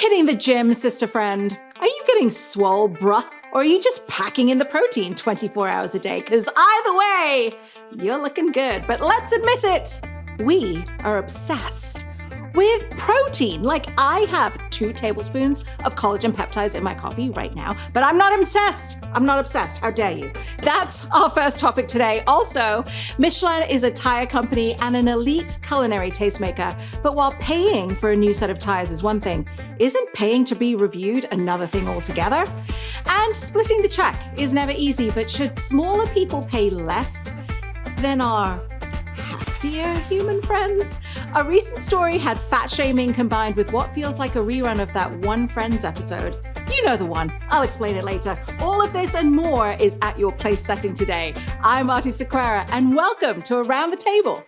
hitting the gym, sister friend? Are you getting swole, bruh? Or are you just packing in the protein 24 hours a day? Because either way, you're looking good. But let's admit it, we are obsessed with protein. Like, I have 2 tablespoons of collagen peptides in my coffee right now, but I'm not obsessed. I'm not obsessed. How dare you? That's our first topic today. Also, Michelin is a tire company and an elite culinary tastemaker. But while paying for a new set of tires is one thing, isn't paying to be reviewed another thing altogether? And splitting the check is never easy, but should smaller people pay less than our dear human friends? A recent story had fat shaming combined with what feels like a rerun of that one Friends episode. You know the one. I'll explain it later. All of this and more is at your place setting today. I'm Aarti Sequeira, and welcome to Around the Table.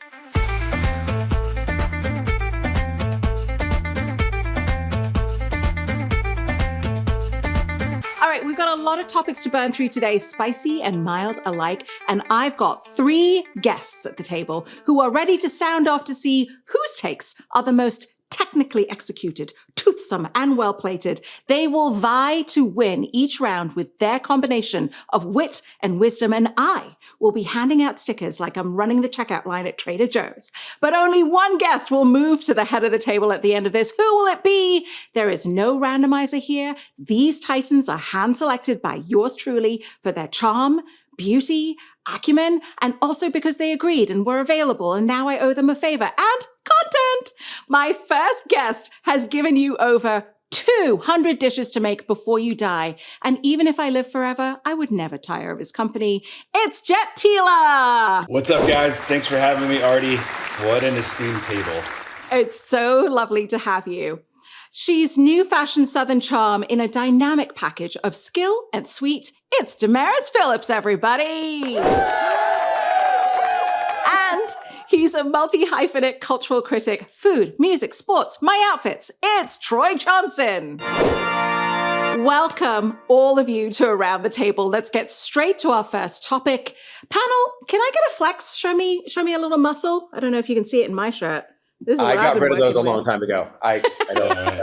All right, we've got a lot of topics to burn through today, spicy and mild alike, and I've got 3 guests at the table who are ready to sound off to see whose takes are the most technically executed, toothsome, and well-plated. They will vie to win each round with their combination of wit and wisdom, and I will be handing out stickers like I'm running the checkout line at Trader Joe's. But only one guest will move to the head of the table at the end of this. Who will it be? There is no randomizer here. These titans are hand-selected by yours truly for their charm, beauty, acumen, and also because they agreed and were available, and now I owe them a favor and content. My first guest has given you over 200 dishes to make before you die, and even if I live forever, I would never tire of his company. It's Jet Tila. What's up, guys? Thanks for having me, Aarti. What an esteemed table. It's so lovely to have you. She's new fashion Southern charm in a dynamic package of skill and sweet. It's Damaris Phillips, everybody. And he's a multi-hyphenate cultural critic, food, music, sports, my outfits. It's Troy Johnson. Welcome, all of you, to Around the Table. Let's get straight to our first topic. Panel, can I get a flex? Show me a little muscle. I don't know if you can see it in my shirt. I got rid of those a long time ago. I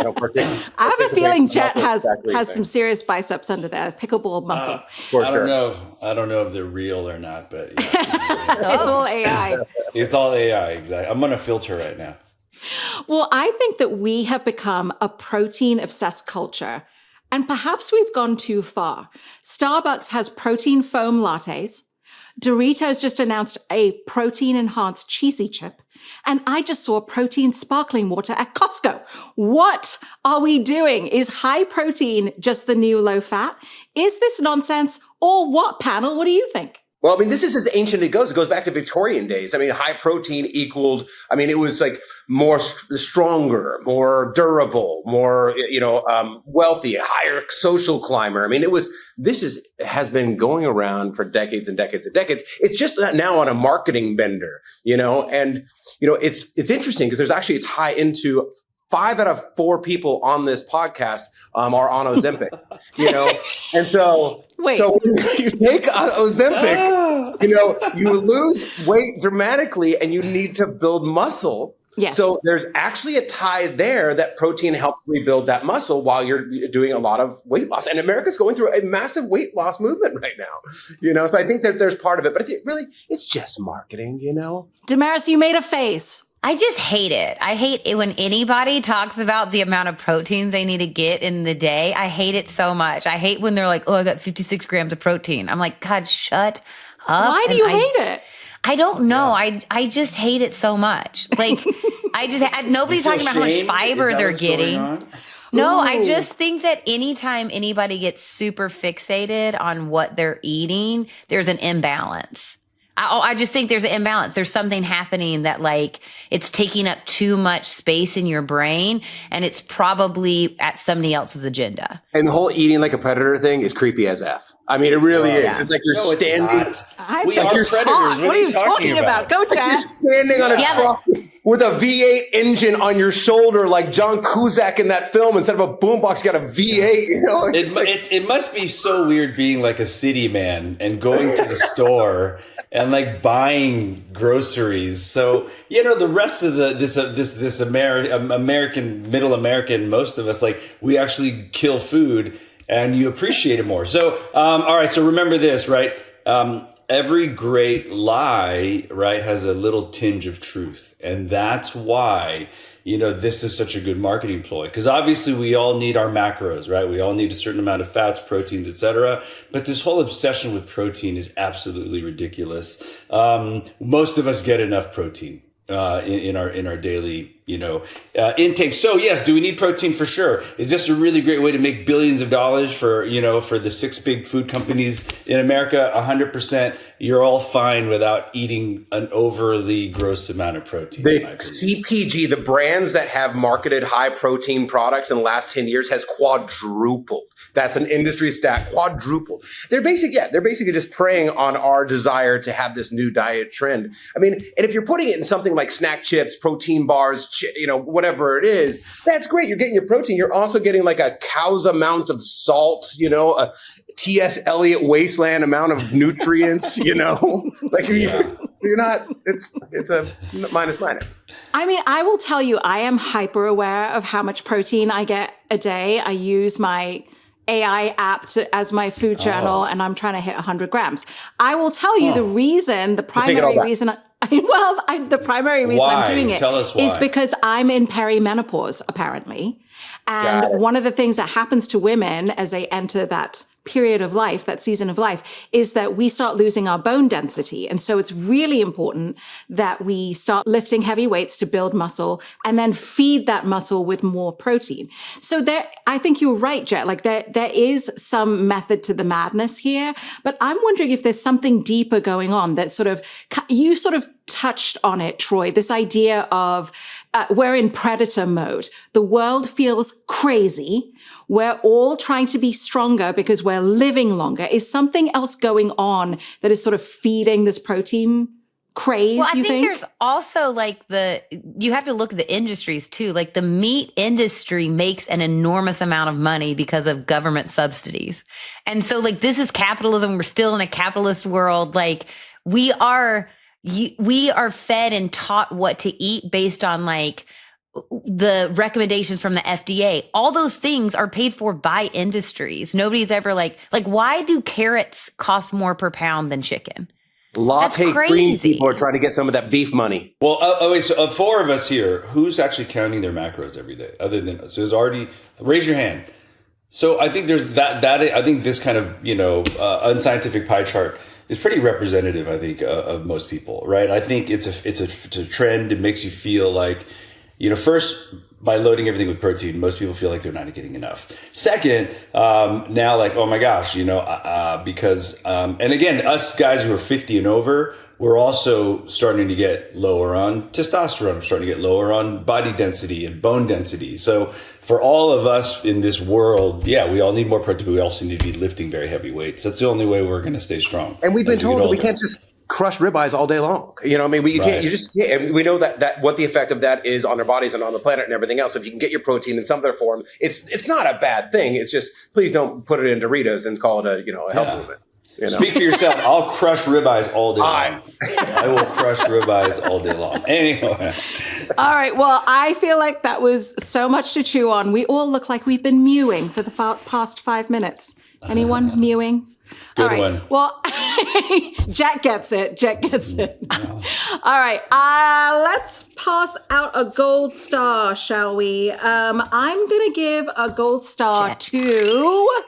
don't participate. I have a feeling Jet has some serious biceps under there, pickleball muscle. I don't know if they're real or not, but yeah. It's all AI. It's all AI, exactly. I'm going to filter right now. Well, I think that we have become a protein-obsessed culture, and perhaps we've gone too far. Starbucks has protein foam lattes. Doritos just announced a protein-enhanced cheesy chip. And I just saw protein sparkling water at Costco. What are we doing? Is high protein just the new low fat? Is this nonsense? Or what, panel? What do you think? Well, I mean, this is as ancient as it goes. It goes back to Victorian days. I mean, high protein equaled, it was like more stronger, more durable, more, wealthy, higher social climber. I mean, has been going around for decades and decades and decades. It's just now on a marketing bender, and, it's interesting because there's actually a tie into 5 out of 4 people on this podcast are on Ozempic, and so when you take Ozempic, you lose weight dramatically and you need to build muscle. Yes. So there's actually a tie there that protein helps rebuild that muscle while you're doing a lot of weight loss. And America's going through a massive weight loss movement right now, so I think that there's part of it, but it's just marketing, Damaris, you made a face. I just hate it. I hate it when anybody talks about the amount of proteins they need to get in the day. I hate it so much. I hate when they're like, oh, I got 56 grams of protein. I'm like, God, shut up. Why do you hate it? I don't know. Yeah. I just hate it so much. Like, nobody's talking about how much fiber they're getting. No, I just think that anytime anybody gets super fixated on what they're eating, there's an imbalance. I just think there's an imbalance. There's something happening that it's taking up too much space in your brain, and it's probably at somebody else's agenda. And the whole eating like a predator thing is creepy as F. I mean, it really is. Yeah. It's like you're standing. We are predators. What are you talking about? Go, Chad. You're standing on a truck with a V8 engine on your shoulder, like John Cusack in that film. Instead of a boombox, you got a V8. It must be so weird being like a city man and going to the store and like buying groceries. So, you know, the rest of this American, middle American, most of us, like, we actually kill food and you appreciate it more. So, all right. So remember this, right? Every great lie, right, has a little tinge of truth. And that's why, you know, this is such a good marketing ploy, because obviously we all need our macros, right? We all need a certain amount of fats, proteins, etc. But this whole obsession with protein is absolutely ridiculous. Most of us get enough protein in our daily, you know, intake. So yes, do we need protein? For sure. Is this a really great way to make billions of dollars for, you know, for the 6 big food companies in America? 100%. You're all fine without eating an overly gross amount of protein. The CPG, the brands that have marketed high protein products in the last 10 years has quadrupled. That's an industry stat, quadrupled. They're basically just preying on our desire to have this new diet trend. I mean, and if you're putting it in something like snack chips, protein bars, you know, whatever it is, that's great. You're getting your protein. You're also getting like a cow's amount of salt, you know, a T.S. Eliot wasteland amount of nutrients, you know, like you're not, it's a minus. I mean, I will tell you, I am hyper aware of how much protein I get a day. I use my AI app as my food journal, and I'm trying to hit 100 grams. I will tell you the primary reason I'm doing it is because I'm in perimenopause, apparently. And one of the things that happens to women as they enter that period of life, that season of life, is that we start losing our bone density. And so it's really important that we start lifting heavy weights to build muscle and then feed that muscle with more protein. So I think you're right, Jet. Like there is some method to the madness here, but I'm wondering if there's something deeper going on that you touched on it, Troy, this idea of we're in predator mode. The world feels crazy. We're all trying to be stronger because we're living longer. Is something else going on that is sort of feeding this protein craze, well, you think? There's also like you have to look at the industries too. Like the meat industry makes an enormous amount of money because of government subsidies. And so like this is capitalism. We're still in a capitalist world. Like we are fed and taught what to eat based on like the recommendations from the FDA. All those things are paid for by industries. Nobody's ever like why do carrots cost more per pound than chicken? Latte green people are trying to get some of that beef money. Well, wait, so of 4 of us here, who's actually counting their macros every day other than us? So there's already, raise your hand. So I think there's that I think this kind of, you know, unscientific pie chart is pretty representative, I think, of most people, right? I think it's a trend. It makes you feel like, you know, first, by loading everything with protein, most people feel like they're not getting enough. Second, now like, oh my gosh, you know, because, and again, us guys who are 50 and over, we're also starting to get lower on testosterone. We're starting to get lower on body density and bone density. So for all of us in this world, yeah, we all need more protein, but we also need to be lifting very heavy weights. That's the only way we're going to stay strong. And we've been told that we can't just crush ribeyes all day long. You know, I mean, you can't, we know that what the effect of that is on our bodies and on the planet and everything else. So if you can get your protein in some other form, it's not a bad thing. It's just, please don't put it in Doritos and call it a health movement. You know? Speak for yourself. I'll crush ribeyes all day long. I will crush ribeyes all day long. Anyway. All right. Well, I feel like that was so much to chew on. We all look like we've been mewing for the past 5 minutes. Anyone mewing? Good one. Well, Jack gets it. All right. Let's pass out a gold star, shall we? I'm going to give a gold star to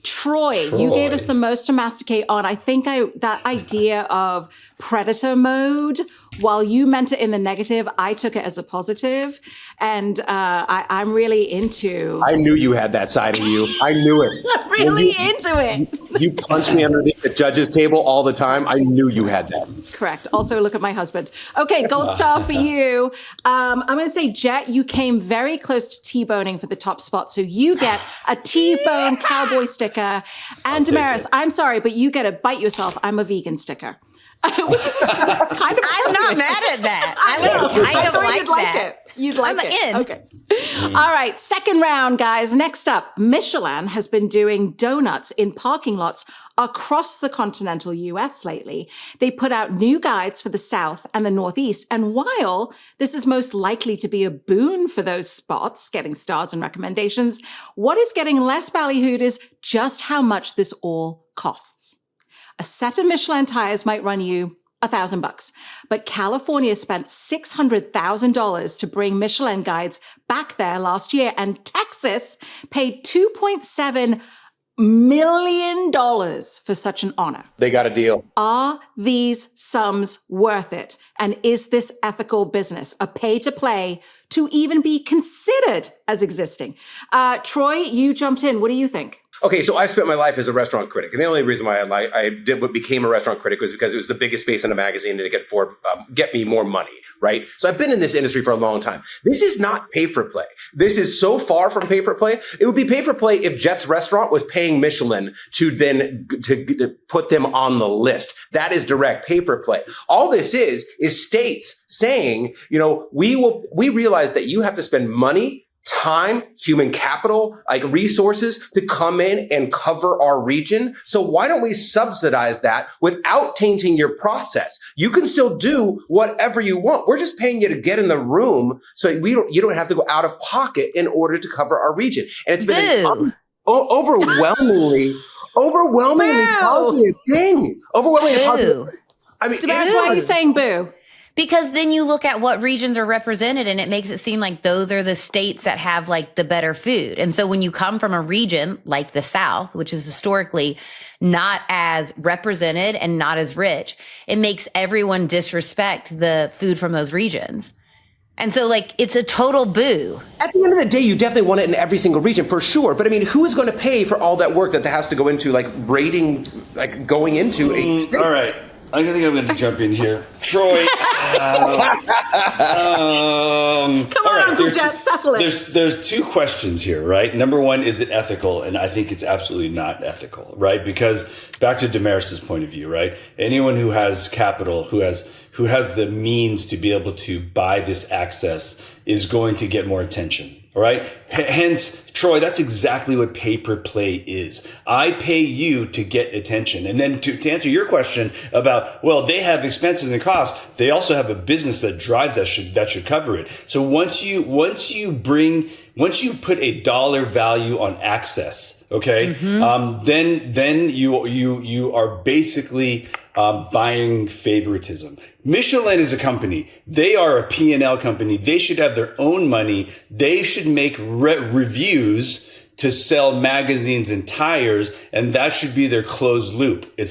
Troy. You gave us the most to masticate on. I think that idea of predator mode, while you meant it in the negative, I took it as a positive. And I'm really into... I knew you had that side of you. I knew it. I'm really into it. You punch me underneath the judge's table all the time. I knew you had that. Correct. Also, look at my husband. Okay, gold star for you. I'm going to say, Jet, you came very close to T-boning for the top spot. So you get a T-bone cowboy sticker. And Damaris, I'm sorry, but you get a bite yourself. I'm a vegan sticker. which is kind of. I'm not mad at that. I thought like you'd like that. it. You'd like I'm it. in. Okay. All right. Second round, guys. Next up, Michelin has been doing donuts in parking lots across the continental US lately. They put out new guides for the South and the Northeast. And while this is most likely to be a boon for those spots, getting stars and recommendations, what is getting less ballyhooed is just how much this all costs. A set of Michelin tires might run you $1,000, but California spent $600,000 to bring Michelin guides back there last year, and Texas paid $2.7 million for such an honor. They got a deal. Are these sums worth it? And is this ethical business a pay to play to even be considered as existing? Troy, you jumped in. What do you think? Okay, so I've spent my life as a restaurant critic, and the only reason why I became a restaurant critic was because it was the biggest space in a magazine and it could get me more money, right? So I've been in this industry for a long time. This is not pay for play. This is so far from pay for play. It would be pay for play if Jet's restaurant was paying Michelin to put them on the list. That is direct pay for play. All this is states saying, we realize that you have to spend money, time, human capital, like resources to come in and cover our region. So why don't we subsidize that without tainting your process? You can still do whatever you want. We're just paying you to get in the room so you don't have to go out of pocket in order to cover our region. And it's been an overwhelmingly positive thing. Overwhelmingly positive. I mean, Damaris, why are you saying boo? Because then you look at what regions are represented and it makes it seem like those are the states that have like the better food. And so when you come from a region like the South, which is historically not as represented and not as rich, it makes everyone disrespect the food from those regions. And so like, it's a total boo. At the end of the day, you definitely want it in every single region for sure. But I mean, who is going to pay for all that work that has to go into like rating, like going into a state? All right. I think I'm going to jump in here. Troy. Come on, Uncle Jet, settle it. There's two questions here, right? Number one, is it ethical? And I think it's absolutely not ethical, right? Because back to Damaris's point of view, right? Anyone who has capital, who has the means to be able to buy this access is going to get more attention. All right. Hence, Troy, that's exactly what pay per play is. I pay you to get attention. And then to answer your question about, well, they have expenses and costs. They also have a business that drives that should cover it. So once you put a dollar value on access, okay, then you are basically buying favoritism. Michelin is a company. They are a P&L company. They should have their own money. They should make reviews to sell magazines and tires, and that should be their closed loop. It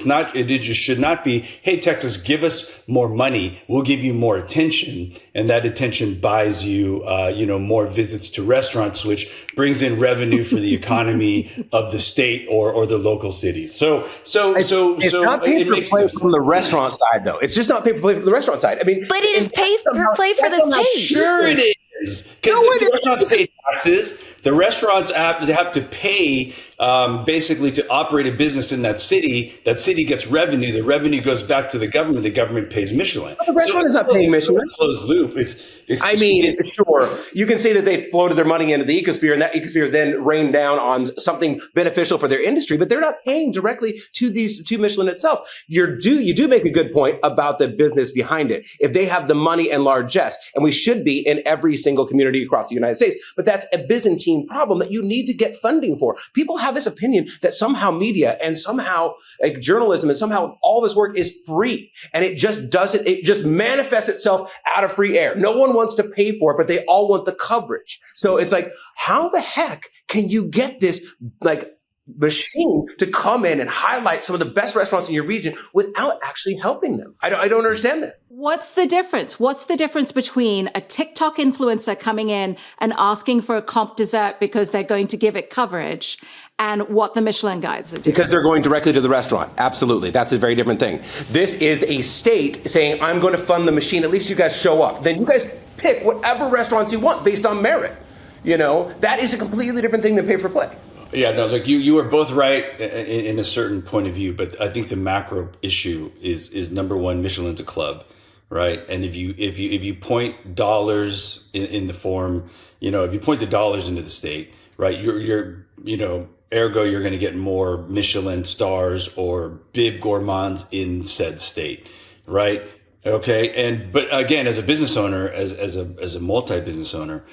just should not be, hey, Texas, give us more money. We'll give you more attention. And that attention buys you, more visits to restaurants, which brings in revenue for the economy of the state or the local cities. It's not pay for play from the restaurant side, though. It's just not pay for play from the restaurant side. I mean, but it is pay for play for the state. Sure it is. Because the restaurants pay taxes. The restaurants have to pay basically to operate a business in that city. That city gets revenue. The revenue goes back to the government. The government pays Michelin. But the restaurant is not paying Michelin. Closed loop. Sure. You can say that they floated their money into the ecosphere, and that ecosphere is then rained down on something beneficial for their industry, but they're not paying directly to Michelin itself. You do make a good point about the business behind it. If they have the money and largesse, and we should be in every single community across the United States, but that's a Byzantine problem that you need to get funding for. People have this opinion that somehow media and somehow like journalism and somehow all this work is free, and it just manifests itself out of free air. No one wants to pay for it, but they all want the coverage. So it's like, how the heck can you get this like machine to come in and highlight some of the best restaurants in your region without actually helping them? I don't understand that. What's the difference? What's the difference between a TikTok influencer coming in and asking for a comp dessert because they're going to give it coverage and what the Michelin guides are doing? Because they're going directly to the restaurant. Absolutely. That's a very different thing. This is a state saying, I'm going to fund the machine. At least you guys show up. Then you guys pick whatever restaurants you want based on merit. That is a completely different thing than pay for play. Yeah, no, look, you are both right in a certain point of view, but I think the macro issue is number one, Michelin's a club, right? And if you point dollars in the form, if you point the dollars into the state, right, you're ergo you're going to get more Michelin stars or bib gourmands in said state, right? Okay, but again, as a business owner, as a multi-business owner,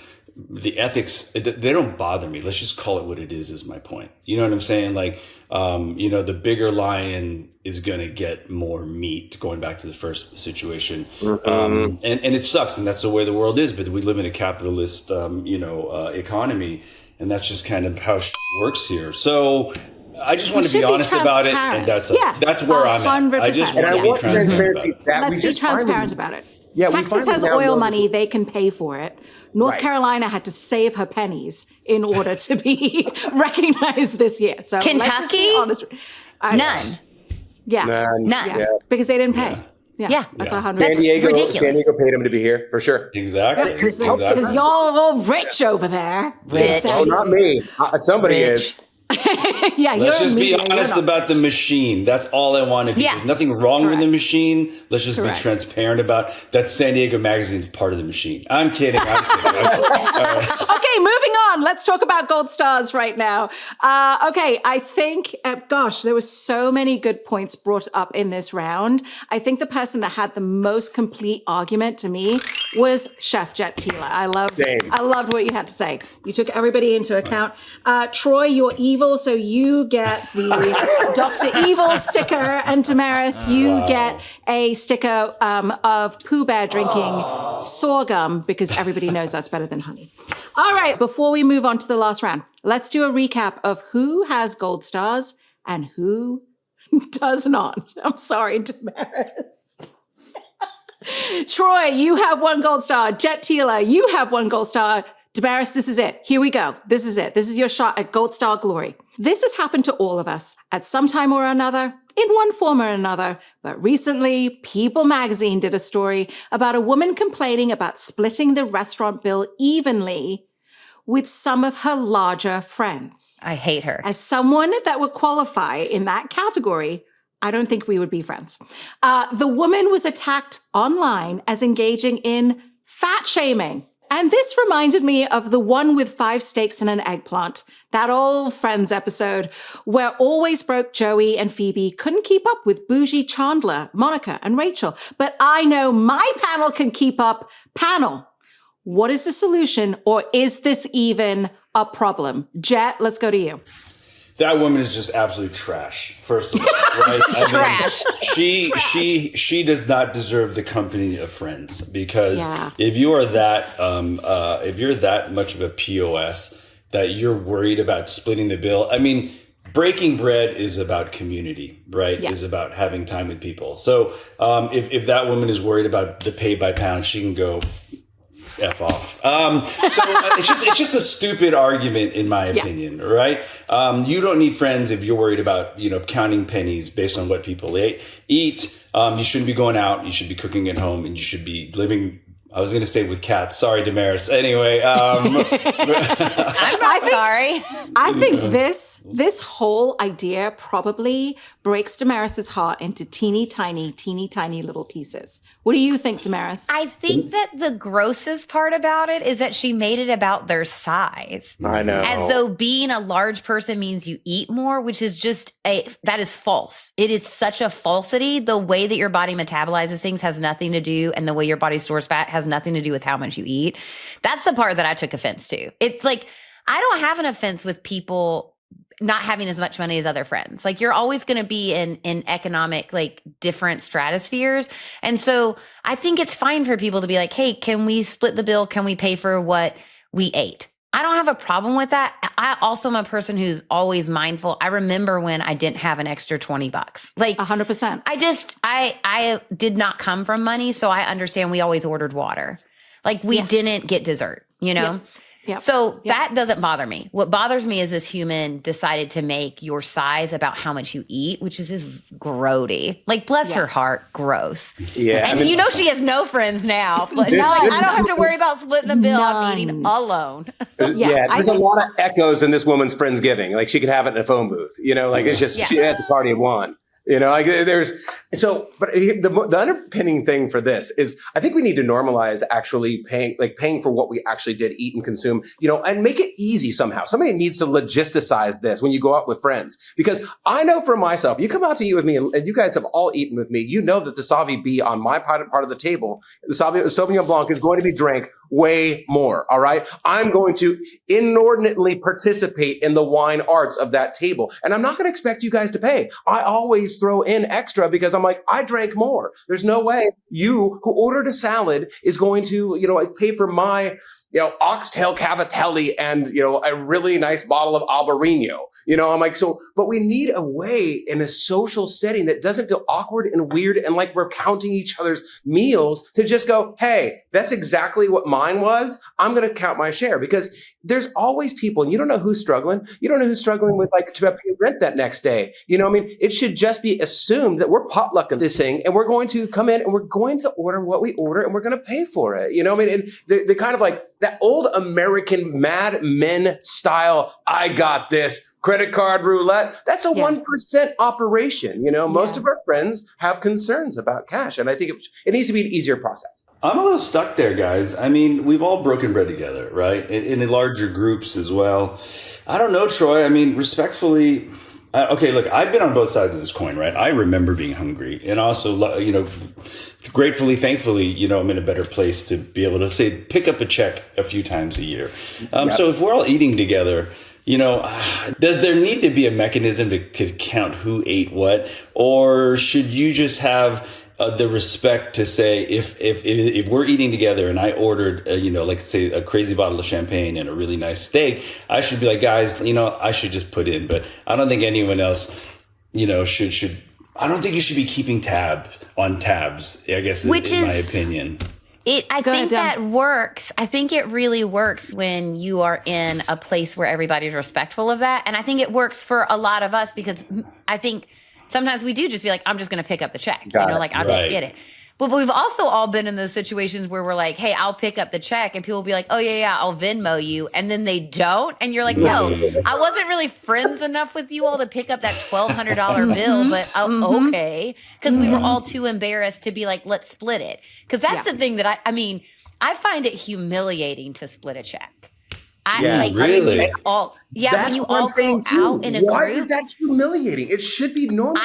the ethics, they don't bother me. Let's just call it what it is my point. You know what I'm saying? Like, the bigger lion is going to get more meat, going back to the first situation. And it sucks. And that's the way the world is. But we live in a capitalist, economy. And that's just kind of how works here. So I just want to be honest about it. And that's where I'm at. I just want to be transparent. Let's be transparent about it. Yeah, Texas has oil money. They can pay for it. North Carolina had to save her pennies in order to be recognized this year. So Kentucky? None. Yeah. None. Yeah. Because they didn't pay. Yeah. That's 100%. San Diego paid them to be here, for sure. Exactly. Because y'all are all rich over there. Rich. Oh, not me. Somebody is. Yeah, let's just be honest about the machine. That's all I want to be. Yeah. There's nothing wrong with the machine. Let's just be Correct. transparent about that. San Diego Magazine's part of the machine. I'm kidding. Okay, moving on. Let's talk about gold stars right now. Okay, I think, there were so many good points brought up in this round. I think the person that had the most complete argument to me was Chef Jet Tila. I loved what you had to say. You took everybody into account. Troy, you're evil, so you get the Dr. Evil sticker, and Damaris, you get a sticker of Pooh Bear drinking sorghum, because everybody knows that's better than honey. All right, before we move on to the last round, let's do a recap of who has gold stars and who does not. I'm sorry, Damaris. Troy, you have 1 gold star. Jet Tila, you have 1 gold star. Damaris, this is it. Here we go. This is it. This is your shot at gold star glory. This has happened to all of us at some time or another, in one form or another. But recently, People magazine did a story about a woman complaining about splitting the restaurant bill evenly with some of her larger friends. I hate her. As someone that would qualify in that category, I don't think we would be friends. The woman was attacked online as engaging in fat shaming. And this reminded me of the one with 5 steaks and an eggplant, that old Friends episode where always broke Joey and Phoebe couldn't keep up with bougie Chandler, Monica, and Rachel. But I know my panel can keep up. Panel, what is the solution, or is this even a problem? Jet, let's go to you. That woman is just absolute trash. First of all, right? Trash. She does not deserve the company of friends, because if you are that much of a POS that you're worried about splitting the bill, I mean, breaking bread is about community, right? Yeah. Is about having time with people. So if that woman is worried about the pay by pound, she can go F off. So it's just a stupid argument, in my opinion, right? You don't need friends if you're worried about, counting pennies based on what people eat. You shouldn't be going out. You should be cooking at home, and you should be living. I was going to stay with cats. Sorry, Damaris. Anyway, I'm not sorry. I think this whole idea probably breaks Damaris's heart into teeny tiny little pieces. What do you think, Damaris? I think that the grossest part about it is that she made it about their size. I know. As though being a large person means you eat more, which is just that is false. It is such a falsity. The way that your body metabolizes things has nothing to do, and the way your body stores fat has nothing to do with how much you eat. That's the part that I took offense to. It's like, I don't have an offense with people not having as much money as other friends. Like, you're always going to be in economic, different stratospheres. And so I think it's fine for people to be like, hey, can we split the bill? Can we pay for what we ate? I don't have a problem with that. I also am a person who's always mindful. I remember when I didn't have an extra $20. 100%. I did not come from money. So I understand we always ordered water. We didn't get dessert, Yeah. Yep. So that doesn't bother me. What bothers me is this human decided to make your size about how much you eat, which is just grody. Like, bless her heart, gross. Yeah. And you know she has no friends now. But she's like, I don't have to worry about splitting the bill. I'm eating alone. There's a lot of echoes in this woman's Friendsgiving. Like, she could have it in a phone booth. You know, like it's just she had the party of one. You know, like but the underpinning thing for this is I think we need to normalize actually paying for what we actually did eat and consume, you know, and make it easy somehow. Somebody needs to logisticize this when you go out with friends, because I know for myself, you come out to eat with me and you guys have all eaten with me. You know that the Sauvy B on my part of the table, the Sauvignon Blanc is going to be drank way more. All right. I'm going to inordinately participate in the wine arts of that table. And I'm not going to expect you guys to pay. I always throw in extra because I'm like, I drank more. There's no way you who ordered a salad is going to, you know, like pay for my, you know, oxtail cavatelli and, you know, a really nice bottle of Albarino. You know, I'm like, so, but we need a way in a social setting that doesn't feel awkward and weird and like we're counting each other's meals to just go, hey, that's exactly what mine was. I'm going to count my share, because there's always people, and you don't know who's struggling. You don't know who's struggling with like to pay rent that next day. You know, I mean, it should just be assumed that we're potlucking this thing and we're going to come in and we're going to order what we order and we're going to pay for it. You know, I mean, and the kind of like that old American Mad Men style, I got this, credit card roulette. That's a 1% operation. You know, most of our friends have concerns about cash. And I think it needs to be an easier process. I'm a little stuck there, guys. I mean, we've all broken bread together, right? In larger groups as well. I don't know, Troy. I mean, respectfully, okay, look, I've been on both sides of this coin, right? I remember being hungry, and also, you know, gratefully, thankfully, you know, I'm in a better place to be able to say, pick up a check a few times a year. So if we're all eating together, you know, does there need to be a mechanism to count who ate what? Or should you just have the respect to say, if we're eating together and I ordered, you know, like say a crazy bottle of champagne and a really nice steak, I should be like, guys, you know, I should just put in. But I don't think anyone else, you know, should. I don't think you should be keeping tabs, I guess, in my opinion. I think that works. I think it really works when you are in a place where everybody's respectful of that. And I think it works for a lot of us, because I think sometimes we do just be like, I'm just going to pick up the check. I'll just get it. But we've also all been in those situations where we're like, hey, I'll pick up the check. And people will be like, oh, yeah, I'll Venmo you. And then they don't. And you're like, no, I wasn't really friends enough with you all to pick up that $1,200 bill. But okay. Because we were all too embarrassed to be like, let's split it. Because that's the thing that I find it humiliating to split a check. Really? When you all go out in a group. Why is that humiliating? It should be normal.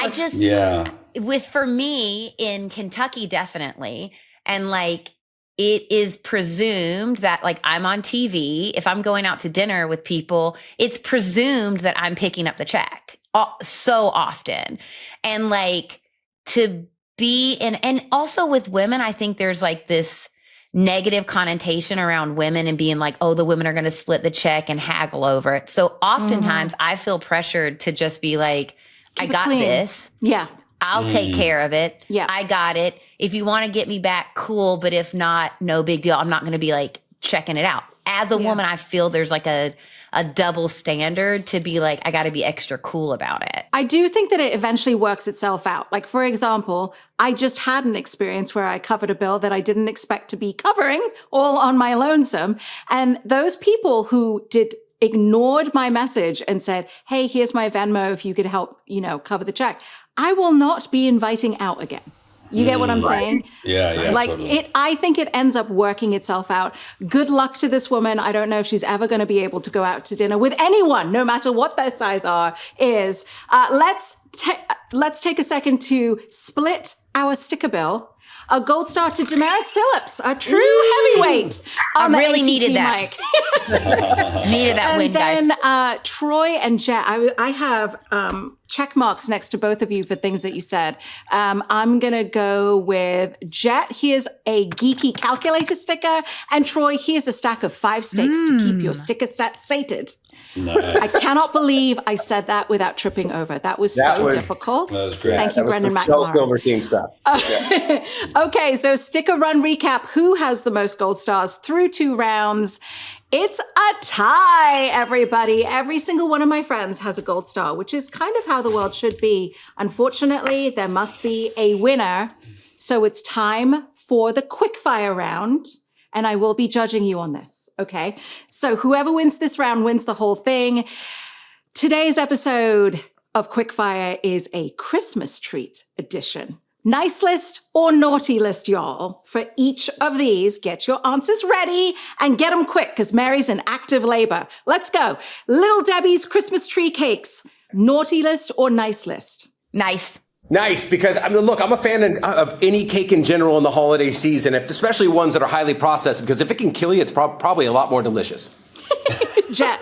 For me in Kentucky, definitely. And like, it is presumed that like I'm on TV. If I'm going out to dinner with people, it's presumed that I'm picking up the check so often. And like to be and also with women, I think there's like this negative connotation around women and being like, oh, the women are going to split the check and haggle over it. So oftentimes I feel pressured to just be like, I got this. Yeah. I'll take care of it. Yeah. I got it. If you want to get me back, cool. But if not, no big deal. I'm not going to be like checking it out. As a woman, I feel there's like a double standard to be like, I got to be extra cool about it. I do think that it eventually works itself out. Like, for example, I just had an experience where I covered a bill that I didn't expect to be covering all on my lonesome. And those people who ignored my message and said, hey, here's my Venmo if you could help, you know, cover the check, I will not be inviting out again. You get what I'm saying? Yeah. Like totally. I think it ends up working itself out. Good luck to this woman. I don't know if she's ever going to be able to go out to dinner with anyone, no matter what their size is. Let's take a second to split our sticker bill. A gold star to Damaris Phillips, a true heavyweight. I really needed that. Needed that win, guys. And then Troy and Jet, I have check marks next to both of you for things that you said. I'm going to go with Jet. Here's a geeky calculator sticker. And Troy, here's a stack of 5 steaks to keep your sticker set sated. Nice. I cannot believe I said that without tripping over. That was difficult. That was great. Thank you, Brendan McNamara. Silver team stuff. Okay, so sticker run recap. Who has the most gold stars through 2 rounds? It's a tie, everybody. Every single one of my friends has a gold star, which is kind of how the world should be. Unfortunately, there must be a winner. So it's time for the quickfire round. And I will be judging you on this, okay? So whoever wins this round wins the whole thing. Today's episode of Quickfire is a Christmas treat edition. Nice list or naughty list, y'all. For each of these, get your answers ready and get them quick because Mary's in active labor. Let's go. Little Debbie's Christmas tree cakes. Naughty list or nice list? Nice. Nice, because look, I'm a fan of any cake in general in the holiday season, especially ones that are highly processed, because if it can kill you, it's probably a lot more delicious. Jet.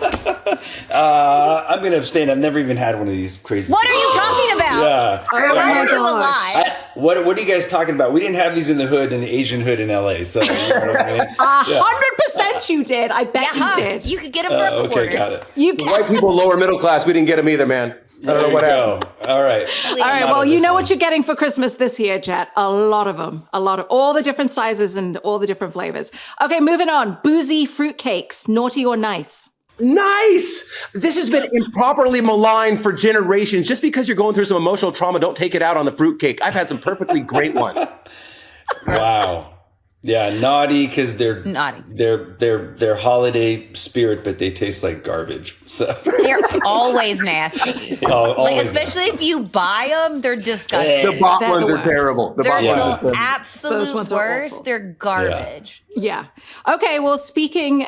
I'm going to abstain. I've never even had one of these crazy. What are you talking about? Yeah. Oh my gosh. What are you guys talking about? We didn't have these in the hood, in the Asian hood in LA. So, you know what I mean? 100% you did. I bet you did. You could get them for a quarter. Okay, got it. You can. White people, lower middle class, we didn't get them either, man. I don't know what happened. All right. All right. Well, you know what you're getting for Christmas this year, Jet. A lot of them. A lot of all the different sizes and all the different flavors. Okay, moving on. Boozy fruitcakes, naughty or nice? Nice. This has been improperly maligned for generations. Just because you're going through some emotional trauma, don't take it out on the fruitcake. I've had some perfectly great ones. Wow. Yeah, naughty because they're Naughty. They're holiday spirit, but they taste like garbage. So They're always nasty. always especially if you buy them, they're disgusting. The bot They're ones the are worst. terrible. The They're bot ones the are absolute Those ones are worst. awful. They're garbage. Yeah. Okay. Well, speaking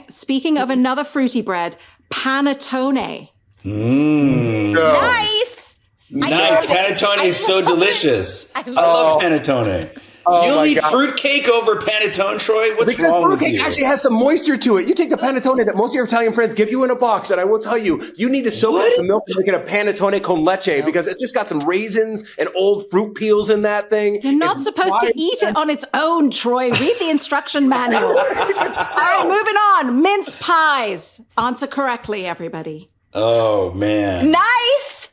of another fruity bread, panettone. Nice. Nice. Panettone is so delicious. I love panettone. You'll eat fruitcake over panettone, Troy? What's Because wrong with fruitcake you? actually has some moisture to it. You take the panettone that most of your Italian friends give you in a box, and I will tell you, you need to soak up some milk to make it a panettone con leche because it's just got some raisins and old fruit peels in that thing. You're not supposed to eat it on its own, Troy. Read the instruction manual. All right, moving on. Mince pies. Answer correctly, everybody. Oh, man. Nice.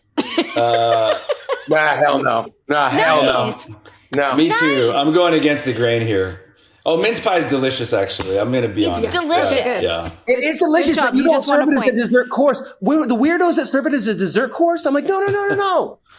Nah, hell no. Nah, hell no. No. Me too. I'm going against the grain here. Oh, mince pie is delicious, actually. I'm going to be honest. It's delicious. Yeah. It is delicious, Good job. but you You don't just won serve a it as a point. dessert course. The weirdos that serve it as a dessert course, I'm like, no.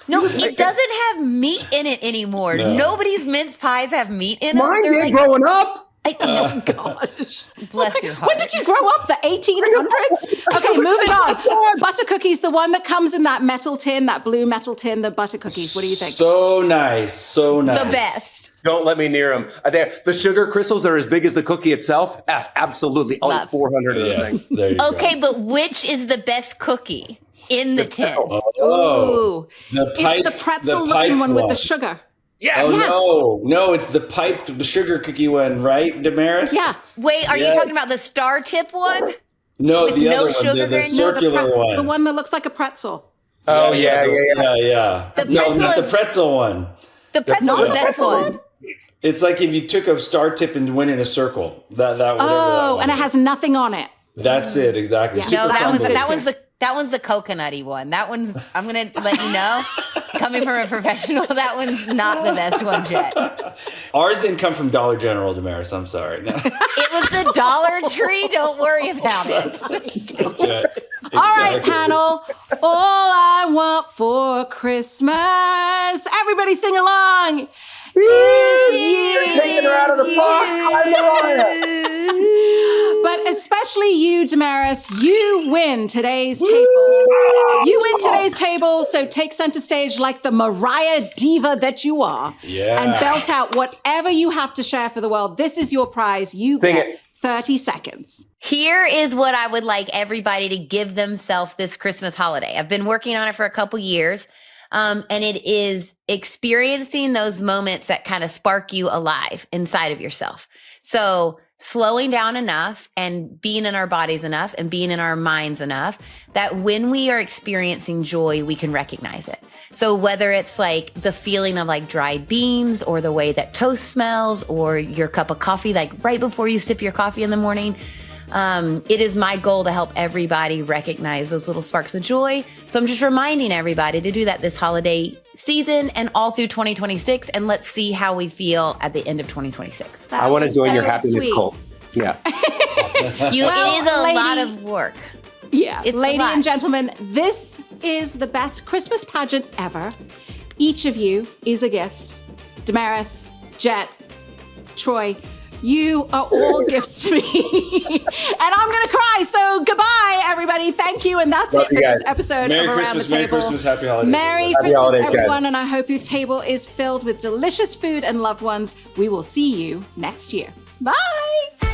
No, it doesn't have meat in it anymore. No. Nobody's mince pies have meat in them. Mine They're did growing up. Oh, gosh. Bless your heart. When did you grow up? The 1800s? Okay, moving on. Butter cookies, the one that comes in that metal tin, that blue metal tin, the butter cookies. What do you think? So nice. So nice. The best. Don't let me near them. The sugar crystals are as big as the cookie itself. Absolutely. I'll Love. eat 400 of those Yes, things. there you go. Okay, but which is the best cookie in the tin? Ooh. It's the pipe pretzel-looking one with the sugar. Yes. Yes. No, it's the piped sugar cookie one, right, Damaris? Yeah. Wait, are you Yeah. talking about the star tip one? No, With the no other one, sugar the grain? circular one. The one that looks like a pretzel. Oh, yeah. The No, pretzel not the is- pretzel one. The pretzel's Not the the best pretzel one. one? It's like if you took a star tip and went in a circle. That whatever Oh, that and it one has nothing on it. is. That's it, exactly. Yeah. Super No, that one's crumbled. good too. that one's the coconutty one. That one's, I'm gonna let you know, coming from a professional, that one's not the best one yet. Ours didn't come from Dollar General, Damaris. I'm sorry. No. It was the Dollar Tree. Don't worry about it. That's right. All right, Exactly. panel. All I want for Christmas. Everybody sing along. Is you. Taking her out of the box. But especially you, Damaris, you win today's table. You win today's table, so take center stage like the Mariah diva that you are. Yeah. And belt out whatever you have to share for the world. This is your prize. You Sing get it. 30 seconds. Here is what I would like everybody to give themselves this Christmas holiday. I've been working on it for a couple years. And it is experiencing those moments that kind of spark you alive inside of yourself. So slowing down enough and being in our bodies enough and being in our minds enough that when we are experiencing joy, we can recognize it. So whether it's like the feeling of like dried beans or the way that toast smells or your cup of coffee, like right before you sip your coffee in the morning, it is my goal to help everybody recognize those little sparks of joy. So I'm just reminding everybody to do that this holiday season and all through 2026. And let's see how we feel at the end of 2026. I want to join your so happiness sweet. cult. Yeah. It is a lot of work. Yeah, It's lady a lot. and gentlemen, this is the best Christmas pageant ever. Each of you is a gift. Damaris, Jet, Troy, you are all gifts to me. And I'm going to cry. So goodbye, everybody. Thank you. And that's Love it for you this guys. episode Merry of Around Christmas, the Table. Merry Christmas, Happy Holidays. Merry everybody. Christmas, holidays, everyone. guys. And I hope your table is filled with delicious food and loved ones. We will see you next year. Bye.